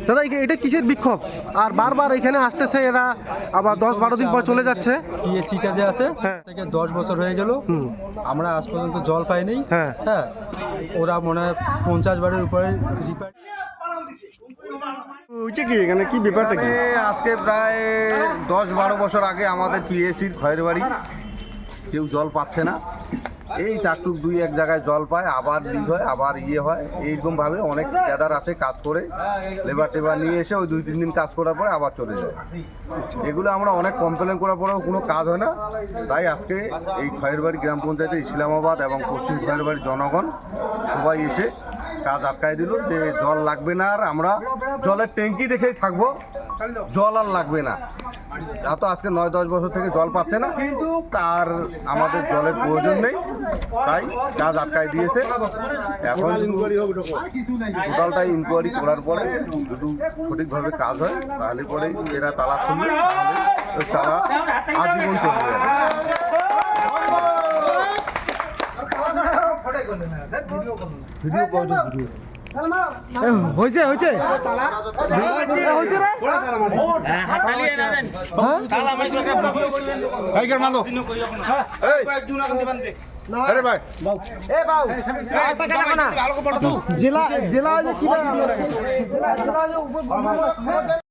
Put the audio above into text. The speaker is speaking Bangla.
দাদা এটা কিসের বিক্ষোভ? আর বারবার এখানে আসতেছে এরা, আবার 10-12 দিন পর চলে যাচ্ছে। পিএসসিটা যে আছে থেকে 10 বছর হয়ে গেল, আমরা আজ পর্যন্ত জল পাইনি। হ্যাঁ, ওরা মনে হয় 50 বারের উপরে রিপেয়ার কি এখানে কি ব্যাপারটা কি? আজকে প্রায় 10-12 বছর আগে আমাদের পিএসসির খয়ের বাড়ি কেউ জল পাচ্ছে না। এই টাকটুক 2-1 জায়গায় জল পায়, আবার লিক হয়, আবার হয়। এইরকমভাবে অনেক ঠিকাদার আসে কাজ করে, লেবার টেবার নিয়ে এসে ওই 2-3 দিন কাজ করার পরে আবার চলে যায়। এগুলো আমরা অনেক কমপ্লেন করার পরেও কোনো কাজ হয় না। তাই আজকে এই খয়ের বাড়ি গ্রাম পঞ্চায়েতে ইসলামাবাদ এবং পশ্চিম খয়ের বাড়ির জনগণ সবাই এসে কাজ আটকায় দিল যে জল লাগবে না, আর আমরা জলের ট্যাঙ্কি দেখেই থাকবো, জল আর লাগবে না। যা তো আজকে 9-10 বছর থেকে জল পাচ্ছে না, কিন্তু তার আমাদের জলের প্রয়োজন নেই, তাই কাজ আটকায় দিয়েছে। এখন টোটালটাই ইনকোয়ারি করার পরে যদি সঠিকভাবে কাজ হয় তাহলে পরেই এরা তালা খুলবে, ওই তালা আজীবন চলবে। হয়েছে হয়েছে জেলা